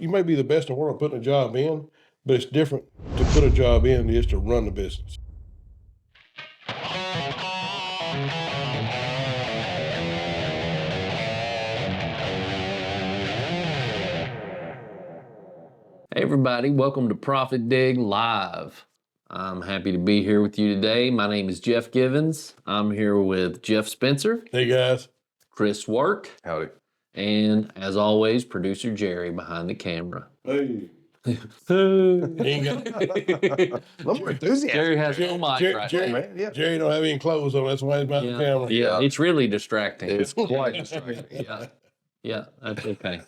you may be the best in the world putting a job in, but it's different to put a job in than it is to run the business. Hey everybody, welcome to ProfitDig Live. I'm happy to be here with you today. My name is Jeff Givens. I'm here with Jeff Spencer. Hey guys. Chris Work. Howdy. And as always, producer Jerry behind the camera. Hey. Jerry has no mic right now. Yeah. Jerry don't have any clothes on, that's why he's behind the camera. Yeah, it's really distracting. It's quite distracting. Yeah, that's okay.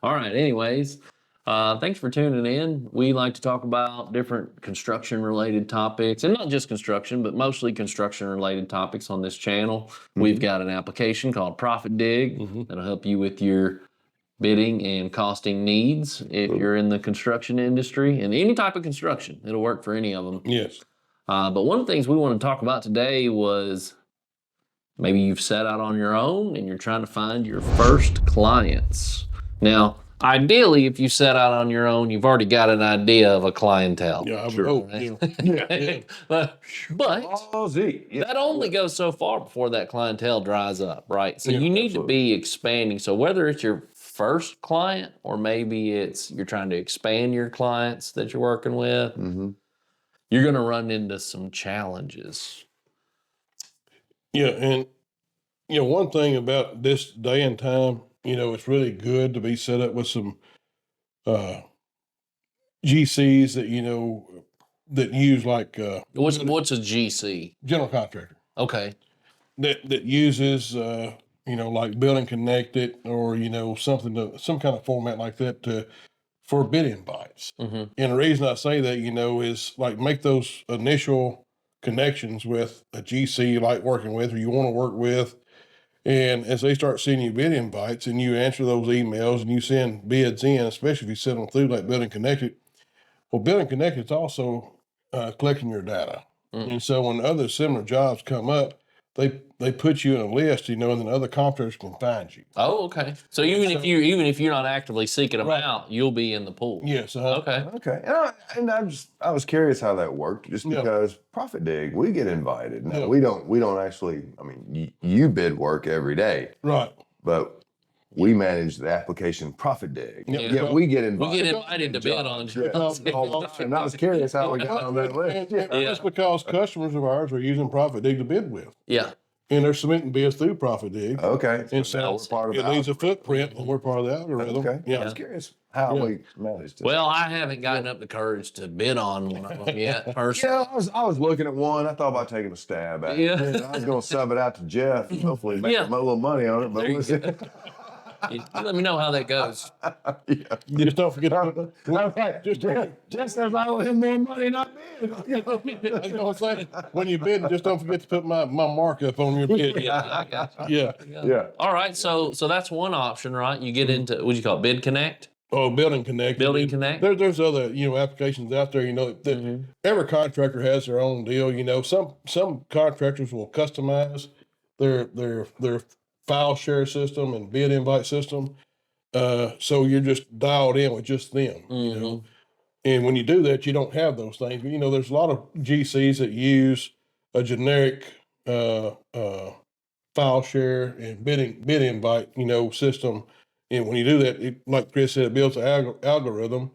All right, anyways, thanks for tuning in. We like to talk about different construction-related topics, and not just construction, but mostly construction-related topics on this channel. Mm-hmm. We've got an application called ProfitDig that'll help you with your bidding and costing needs if you're in the construction industry, and any type of construction. It'll work for any of them. Yes. But one of the things we want to talk about today was maybe you've set out on your own and you're trying to find your first clients. Now, ideally, if you set out on your own, you've already got an idea of a clientele. Yeah, I would Sure. hope. Right? But that only goes so far before that clientele dries up, right? So you need to be expanding. So whether it's your first client or maybe it's you're trying to expand your clients that you're working with, you're going to run into some challenges. Yeah, and one thing about this day and time, it's really good to be set up with some GCs that that use like What's a GC? General Contractor. Okay. That uses like BuildingConnected or some kind of format like that for bid invites. And the reason I say that is like make those initial connections with a GC you like working with or you want to work with. And as they start sending you bid invites and you answer those emails and you send bids in, especially if you send them through like BuildingConnected, well, BuildingConnected is also collecting your data. And so when other similar jobs come up, they put you in a list, and then other contractors can find you. Oh, okay. So even if you're not actively seeking them out, you'll be in the pool. Yes. Okay. And I was curious how that worked, just because ProfitDig, we get invited. Now we don't actually. I mean, you bid work every day, Right? But we manage the application ProfitDig. Yeah, we get invited. We get invited to bid on jobs. And I was curious how we got on that list. That's because customers of ours are using ProfitDig to bid with. Yeah. And they're submitting bids through ProfitDig. Okay. And so it leaves a footprint, and we're part of the algorithm. Okay. Yeah. I was curious how we managed it. Well, I haven't gotten up the courage to bid on one of them yet, personally. I was looking at one. I thought about taking a stab at it. Yeah. I was going to sub it out to Jeff and hopefully make a little money on it. But we'll see. You let me know how that goes. Just don't forget just as I owe him more money, not me. When you bid, just don't forget to put my markup on your bid. Yeah, I got you. Yeah. All right, so that's one option, right? You get into, what do you call it, BidConnect? Oh, BuildingConnected. BuildingConnect? There's other, applications out there, that every contractor has their own deal. Some contractors will customize their file share system and bid invite system. So you're just dialed in with just them, And when you do that, you don't have those things. But, there's a lot of GCs that use a generic file share and bid invite, system. And when you do that, like Chris said, it builds an algorithm.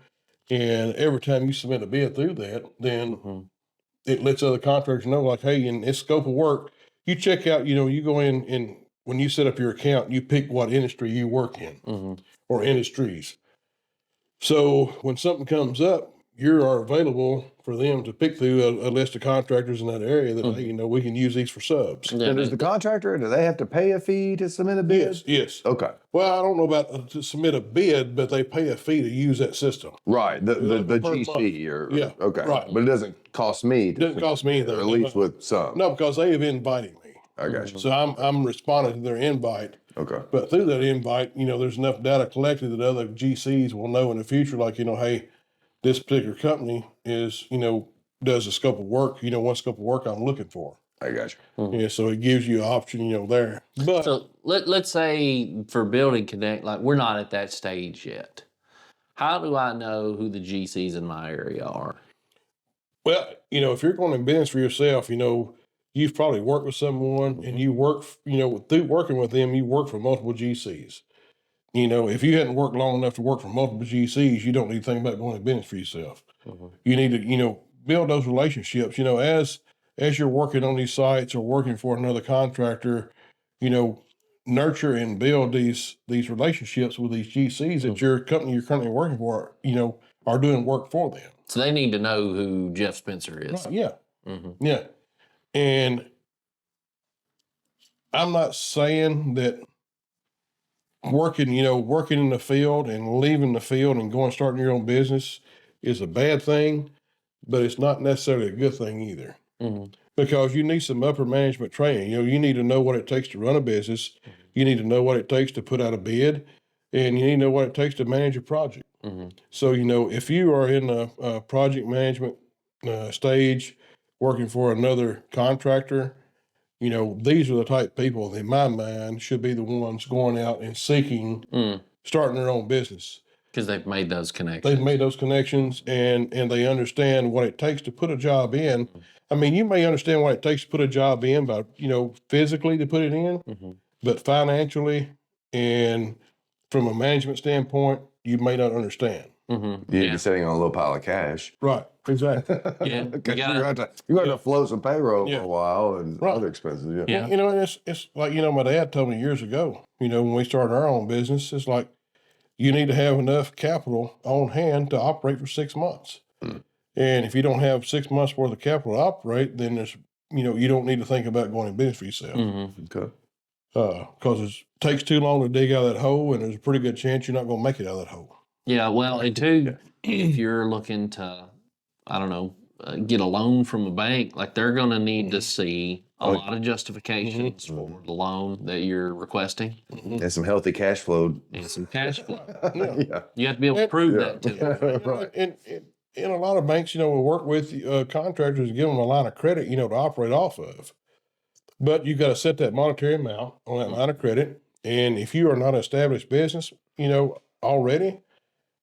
And every time you submit a bid through that, then it lets other contractors know, like, hey, in this scope of work, you check out, you go in and when you set up your account, you pick what industry you work in or industries. So when something comes up, you are available for them to pick through a list of contractors in that area that, hey, we can use these for subs. So does the contractor, do they have to pay a fee to submit a bid? Yes. Okay. Well, I don't know about to submit a bid, but they pay a fee to use that system. Right. The GC or okay. Right. But it doesn't cost me. It doesn't cost me anything. At least with some. No, because they have invited me. I got you. So I'm responding to their invite. Okay. But through that invite, there's enough data collected that other GCs will know in the future, like, hey, this particular company is, does a scope of work, what scope of work I'm looking for. I got you. Yeah, so it gives you an option, you know, there. But So let's say for Building Connect, like we're not at that stage yet. How do I know who the GCs in my area are? well, you know, if you're going in business for yourself, you know, you've probably worked with someone and you work, you know, through working with them, you work for multiple GCs. You know, if you hadn't worked long enough to work for multiple GCs, you don't need to think about going to business for yourself. You need to, you know, build those relationships. You know, as you're working on these sites or working for another contractor, you know, nurture and build these relationships with these GCs that your company you're currently working for, you know, are doing work for them. So they need to know who Jeff Spencer is. Right, yeah, yeah. And I'm not saying that working in the field and leaving the field and going starting your own business is a bad thing, but it's not necessarily a good thing either. Because you need some upper management training. You know, you need to know what it takes to run a business. You need to know what it takes to put out a bid, and you need to know what it takes to manage a project. So, you know, if you are in a project management stage working for another contractor, you know, these are the type of people, in my mind, should be the ones going out and seeking, starting their own business. Because they've made those connections. They've made those connections and they understand what it takes to put a job in. I mean, you may understand what it takes to put a job in by, you know, physically to put it in, but financially and from a management standpoint, you may not understand. You'd be sitting on a little pile of cash. Right. Exactly. Yeah. You're going to float some payroll for a while and Right. other expenses. Yeah. You know, it's like, you know, my dad told me years ago, you know, when we started our own business, it's like you need to have enough capital on hand to operate for 6 months. And if you don't have 6 months worth of capital to operate, then there's, you know, you don't need to think about going in business for yourself. Okay. Because it takes too long to dig out of that hole, and there's a pretty good chance you're not going to make it out of that hole. Yeah. Well, and two, if you're looking to, I don't know, get a loan from a bank, like they're going to need to see a lot of justifications for the loan that you're requesting And some healthy cash flow. and some cash flow. Yeah. You have to be able to prove that to them. Right. And a lot of banks, you know, will work with contractors and give them a line of credit, you know, to operate off of. But you got to set that monetary amount on that line of credit. And if you are not an established business, you know, already,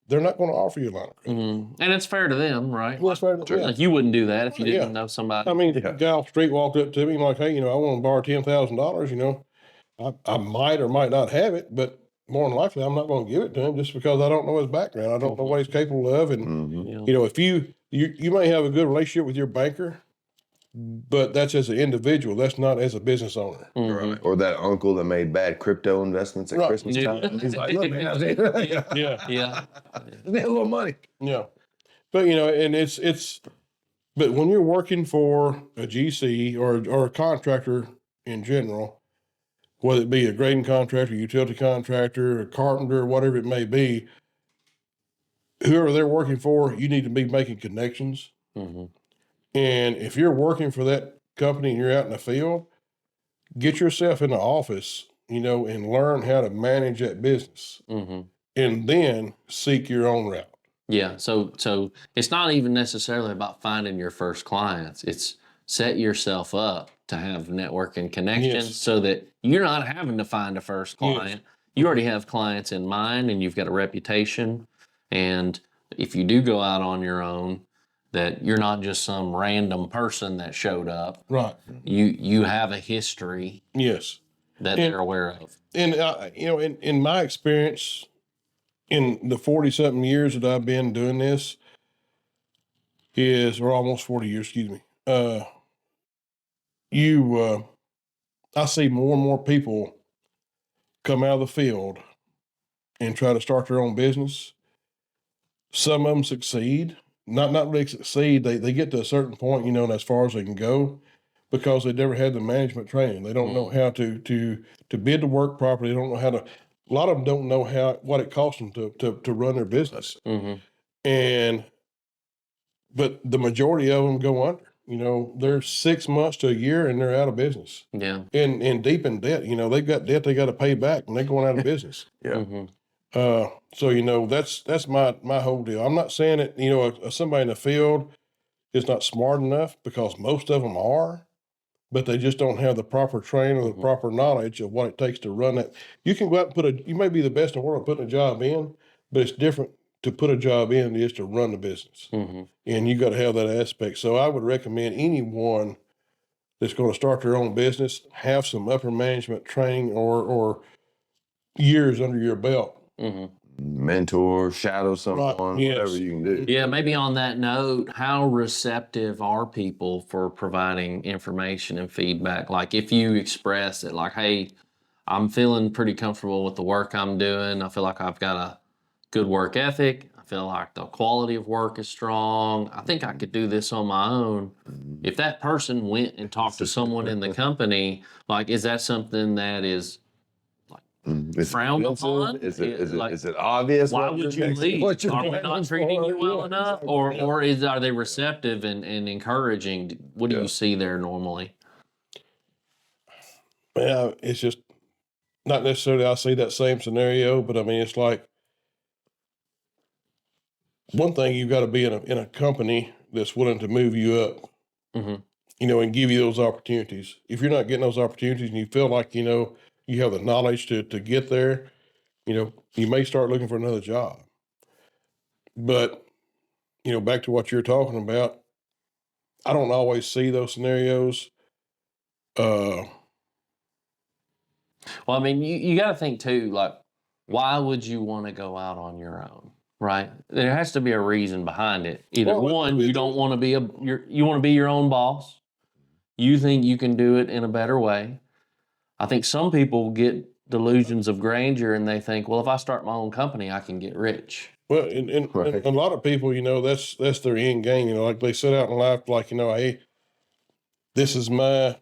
they're not going to offer you a line of credit. And it's fair to them, right? Well, that's right. Yeah. Like you wouldn't do that if you didn't Yeah. know somebody. I mean, a guy off the street walked up to me like, hey, you know, I want to borrow $10,000, you know. I might or might not have it, but more than likely I'm not going to give it to him just because I don't know his background. I don't know what he's capable of. And, you know, if you may have a good relationship with your banker, but that's as an individual. That's not as a business owner. Right. Or that uncle that made bad crypto investments at Right. Christmas time. He's like, look, man, Yeah. Yeah. they had a little money. Yeah. But, you know, and but when you're working for a GC or a contractor in general, whether it be a grading contractor, utility contractor, a carpenter, whatever it may be, whoever they're working for, you need to be making connections. And if you're working for that company and you're out in the field, get yourself in the office, you know, and learn how to manage that business. And then seek your own route. Yeah. So it's not even necessarily about finding your first clients. It's set yourself up to have networking connections so that you're not having to find a first client. You already have clients in mind and you've got a reputation. And if you do go out on your own, that you're not just some random person that showed up. Right. You have a history Yes. that they're aware of. And, you know, in my experience, in the 40-something years that I've been doing this or almost 40 years, excuse me, I see more and more people come out of the field and try to start their own business. Some of them succeed, not really succeed. They get to a certain point, you know, and as far as they can go, because they never had the management training. They don't know how to bid the work properly. They don't know how to. A lot of them don't know what it costs them to run their business. But the majority of them go under. You know, they're 6 months to a year and they're out of business. Yeah. And deep in debt. You know, they've got debt they got to pay back and they're going out of business. So, you know, that's my whole deal. I'm not saying that, you know, somebody in the field is not smart enough, because most of them are, but they just don't have the proper training or the proper knowledge of what it takes to run that. You can go out and you may be the best in the world at putting a job in, but it's different to put a job in than it is to run the business. And you got to have that aspect. So I would recommend anyone that's going to start their own business, have some upper management training or years under your belt. Mentor, shadow someone, Yes. whatever you can do. Yeah, maybe on that note, how receptive are people for providing information and feedback? Like if you express it like, hey, I'm feeling pretty comfortable with the work I'm doing. I feel like I've got a good work ethic. I feel like the quality of work is strong. I think I could do this on my own. If that person went and talked to someone in the company, like, is that something that is frowned upon? Is it obvious? Why would you leave? Are we not treating you well enough? Or are they receptive and encouraging? What do you see there normally? Yeah, it's just not necessarily I see that same scenario, but I mean, it's like one thing you've got to be in a company that's willing to move you up, and give you those opportunities. If you're not getting those opportunities and you feel like, you have the knowledge to get there, you may start looking for another job. But, back to what you're talking about, I don't always see those scenarios. Well, I mean, you got to think too, like, why would you want to go out on your own, right? There has to be a reason behind it. Either one, you don't want to be you want to be your own boss. You think you can do it in a better way. I think some people get delusions of grandeur and they think, well, if I start my own company, I can get rich. Well, and a lot of people, that's their end game. Like they set out in life, like, hey, this is my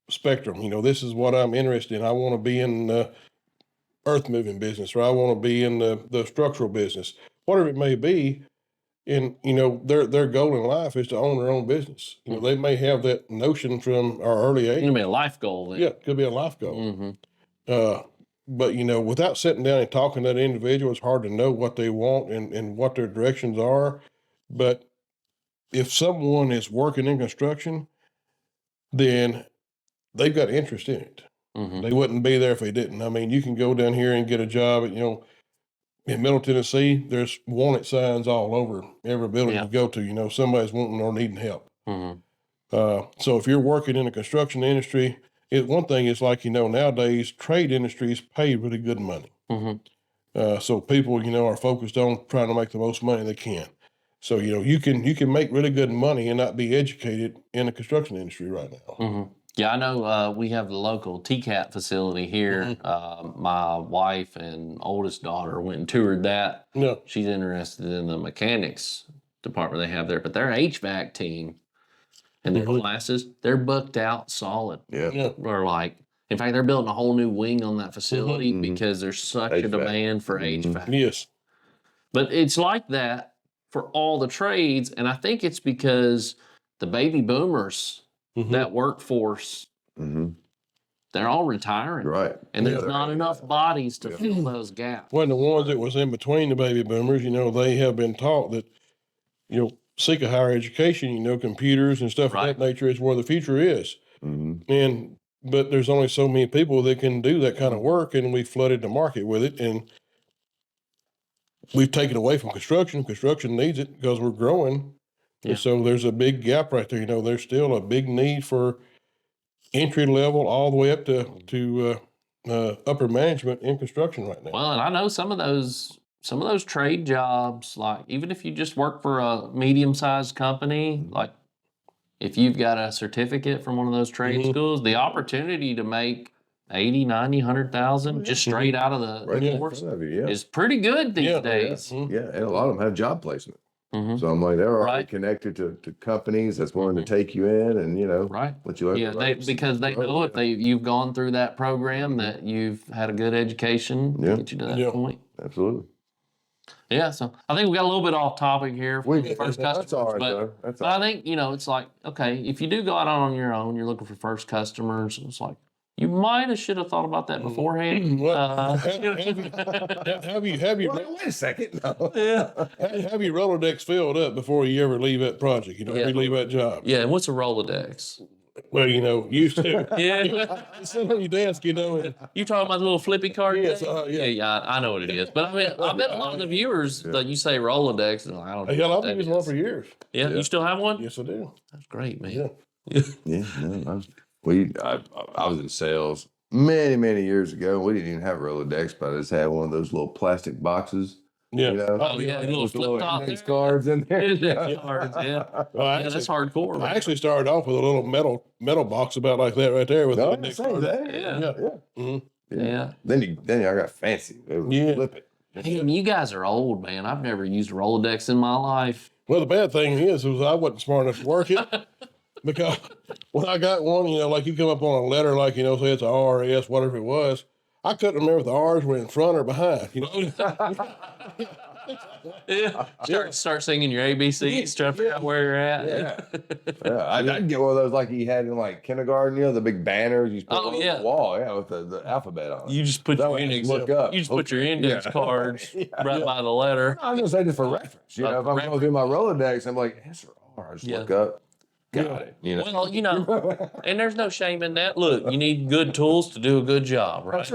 spectrum. This is what I'm interested in. I want to be in the earth moving business, or I want to be in the structural business, whatever it may be. And, their goal in life is to own their own business. They may have that notion from our early age. It could be a life goal then. Yeah, it could be a life goal. But, without sitting down and talking to that individual, it's hard to know what they want and what their directions are. But if someone is working in construction, then they've got interest in it. They wouldn't be there if they didn't. I mean, you can go down here and get a job at, in Middle Tennessee, there's wanted signs all over every building you go to. Somebody's wanting or needing help. So if you're working in the construction industry, one thing is like, nowadays trade industries pay really good money. So people, are focused on trying to make the most money they can. So, you can make really good money and not be educated in the construction industry right now. Yeah, I know we have the local TCAT facility here. My wife and oldest daughter went and toured that. Yeah. She's interested in the mechanics department they have there, but their HVAC team and their classes, they're booked out solid. Yeah. Or like, in fact, they're building a whole new wing on that facility because there's such a demand for HVAC. Yes. But it's like that for all the trades, and I think it's because the baby boomers, that workforce, they're all retiring. Right. And there's not enough bodies to fill those gaps. When the ones that was in between the baby boomers, they have been taught that, seek a higher education, computers and stuff of that nature is where the future is. But there's only so many people that can do that kind of work, and we flooded the market with it. And we've taken away from construction. Construction needs it because we're growing. And so there's a big gap right there. There's still a big need for entry level all the way up to upper management in construction right now. Well, and I know some of those trade jobs, like even if you just work for a medium-sized company, like if you've got a certificate from one of those trade schools, the opportunity to make 80, 90, 100,000 just straight out of the course is pretty good these days. Yeah, and a lot of them have job placement. So I'm like, they're already connected to companies that's willing to take you in and, let you because they know if you've gone through that program that you've had a good education to get you to that point. Absolutely. Yeah, so I think we got a little bit off topic here for the first customers. That's all right, but I think, it's like, okay, if you do go out on your own, you're looking for first customers, it's like, you might have should have thought about that beforehand. Have you wait a second. No. Have your Rolodex filled up before you ever leave that project, you leave that job? Yeah, and what's a Rolodex? Well, used to. Yeah. Sit on your desk, and You talking about the little flippy card? Yes, thing? yeah. Yeah, I know what it is. But I mean, I bet a lot of the viewers that you say Rolodex, and I don't know. hell, what I've been that using one is. for years. Yeah, you still have one? Yes, I do. That's great, man. Yeah. Yeah, no, I was in sales many years ago. We didn't even have Rolodex, but I just had one of those little plastic boxes. Yeah. Oh, yeah, little with the little flip top. index cards in there. Index cards, yeah. Well, Yeah, that's hardcore. I Man. actually started off with a little metal box about like that right there with No, the I index say card. that. Yeah. Mhm. Yeah. Then I got fancy. It was Yeah. flip it. Damn, you guys are old, man. I've never used a Rolodex in my life. Well, the bad thing is I wasn't smart enough to work it because when I got one, like you come up on a letter, like, say it's a R or S, whatever it was, I couldn't remember if the R's were in front or behind, Yeah. Start singing your ABCs, trying to figure out where you're at. Yeah, I'd get one of those like you had in like kindergarten, the big banners you put on the wall, with the alphabet on it. You just put That your way I index. just look up. You just put your index cards right by the letter. I'm gonna say this for reference. If I'm going through my Rolodex, I'm like, S or R. I just look up. Got it. Well, and there's no shame in that. Look, you need good tools to do a good job, right?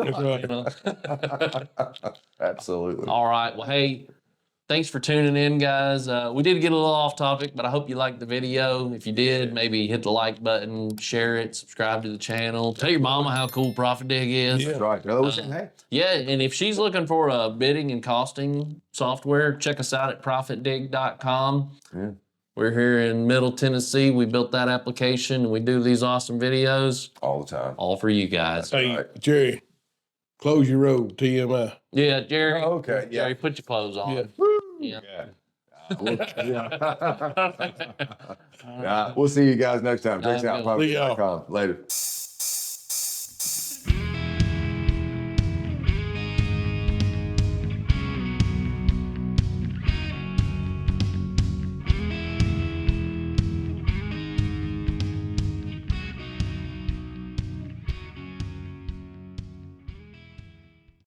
Absolutely. All right. Well, hey, thanks for tuning in, guys. We did get a little off topic, but I hope you liked the video. If you did, maybe hit the like button, share it, subscribe to the channel. Tell your mama how cool ProfitDig is. That's right. Hey. Yeah, and if she's looking for a bidding and costing software, check us out at ProfitDig.com. Yeah. We're here in Middle Tennessee. We built that application, and we do these awesome videos All the time. all for you guys. Hey, Jerry, close your road, TMI. Yeah, Jerry. Oh, okay. Jerry, put your clothes on. Yeah. Yeah. We'll see you guys next time. Check us out. See y'all. Later.